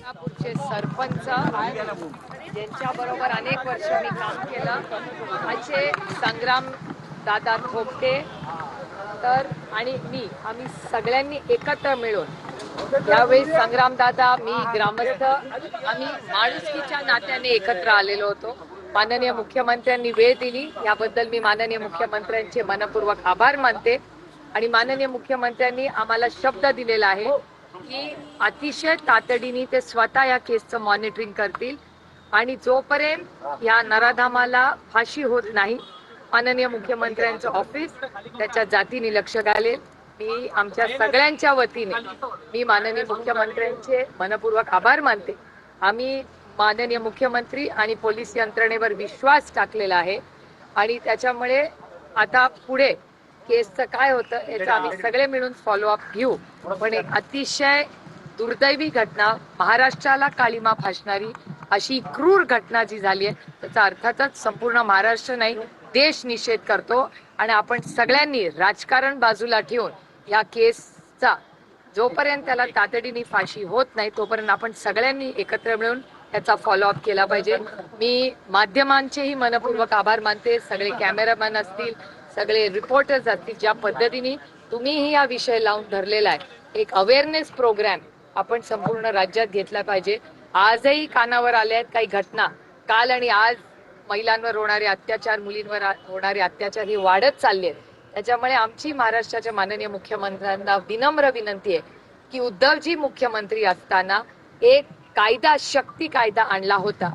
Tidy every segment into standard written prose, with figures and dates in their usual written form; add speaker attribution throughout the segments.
Speaker 1: खानापूरचे सरपंच ज्यांच्या बरोबर अनेक वर्ष मी काम केलं असे संग्राम दादा थोपटे तर आणि मी आम्ही सगळ्यांनी एकत्र मिळून यावेळी संग्राम दादा मी ग्रामस्थ आम्ही माणुसकीच्या नात्याने एकत्र आलेलो होतो. माननीय मुख्यमंत्र्यांनी वेळ दिली याबद्दल मी माननीय मुख्यमंत्र्यांचे मनपूर्वक आभार मानते आणि माननीय मुख्यमंत्र्यांनी आम्हाला शब्द दिलेला आहे की अतिशय तातडीने ते स्वतः या केसचं मॉनिटरिंग करतील आणि जोपर्यंत या नराधामाला फाशी होत नाही माननीय मुख्यमंत्र्यांचं ऑफिस त्याच्या जातीने लक्ष घालेल. मी आमच्या सगळ्यांच्या वतीने मी माननीय मुख्यमंत्र्यांचे मनपूर्वक आभार मानते. आम्ही माननीय मुख्यमंत्री आणि पोलीस यंत्रणेवर विश्वास टाकलेला आहे आणि त्याच्यामुळे आता पुढे केसचं काय होतं याचा आम्ही सगळे मिळून फॉलोअप घेऊ. पण एक अतिशय दुर्दैवी घटना महाराष्ट्राला काळिमा फासणारी अशी क्रूर घटना जी झाली आहे त्याचा अर्थातच संपूर्ण महाराष्ट्र नाही देश निषेध करतो आणि आपण सगळ्यांनी राजकारण बाजूला ठेवून या केसचा जोपर्यंत त्याला तातडीने फाशी होत नाही तोपर्यंत आपण सगळ्यांनी एकत्र मिळून त्याचा फॉलोअप केला पाहिजे. मी माध्यमांचेही मनपूर्वक आभार मानते. सगळे कॅमेरामॅन असतील सगळे रिपोर्टर्स असतील ज्या पद्धतीने तुम्हीही हा विषय लावून धरलेला आहे एक अवेअरनेस प्रोग्राम आपण संपूर्ण राज्यात घेतला पाहिजे. आजही कानावर आल्या आहेत काही घटना काल आणि आज महिलांवर होणारे अत्याचार मुलींवर होणारे अत्याचार हे वाढत चालले आहेत. त्याच्यामुळे आमची महाराष्ट्राच्या माननीय मुख्यमंत्र्यांना विनम्र विनंती आहे की उद्धवजी मुख्यमंत्री असताना एक कायदा शक्ती कायदा आणला होता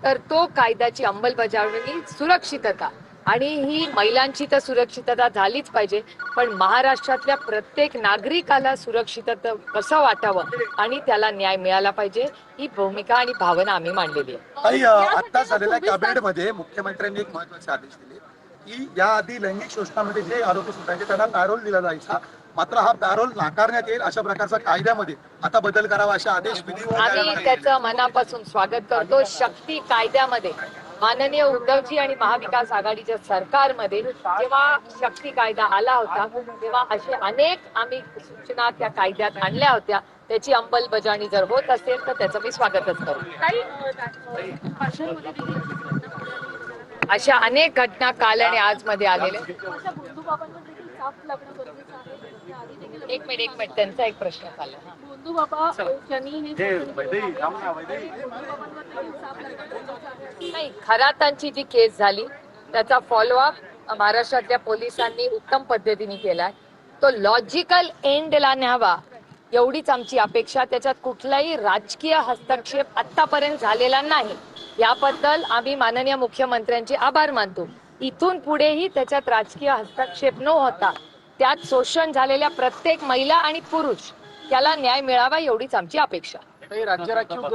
Speaker 1: तर तो कायद्याची अंमलबजावणी सुरक्षितता आणि ही महिलांची तर सुरक्षितता झालीच पाहिजे पण महाराष्ट्रातल्या प्रत्येक नागरिकाला सुरक्षितता कसं वाटावं आणि त्याला न्याय मिळाला पाहिजे ही भूमिका आणि भावना आम्ही मांडलेली आहे.
Speaker 2: आता झालेल्या कॅबिनेटमध्ये मुख्यमंत्र्यांनी एक महत्त्वाचे आदेश दिले की याआधी लैंगिक शोषणामध्ये जे आरोपी सुटायचे त्यांना पॅरोल दिला जायचा मात्र हा पॅरोल नाकारण्यात येईल अशा प्रकारचा कायद्यामध्ये आता बदल करावा असे आदेश
Speaker 1: आम्ही त्याचं मनापासून स्वागत करतो. शक्ती कायद्यामध्ये माननीय उद्धवजी आणि महाविकास आघाडीच्या सरकारमध्ये जेव्हा शक्ती कायदा आला होता तेव्हा असे अनेक आम्ही सूचना त्या कायद्यात आणल्या होत्या. त्याची अंमलबजावणी जर होत असेल तर त्याचं मी स्वागतच करू. अशा अनेक घटना काल आणि आज मध्ये आलेल्या. एक मिनिट त्यांचा एक प्रश्न चालला. नाही खरातांची जी केस झाली त्याचा फॉलोअप महाराष्ट्रातल्या पोलिसांनी उत्तम पद्धतीने केलाय. तो लॉजिकल एंडला न्यावा एवढीच आमची अपेक्षा. त्याच्यात कुठलाही राजकीय हस्तक्षेप आतापर्यंत झालेला नाही याबद्दल आम्ही माननीय मुख्यमंत्र्यांचे आभार मानतो. इथून पुढेही त्याच्यात राजकीय हस्तक्षेप न होता त्यात शोषण झालेल्या प्रत्येक महिला आणि पुरुष त्याला न्याय मिळावा एवढीच आमची अपेक्षा.
Speaker 2: राज्य राखीव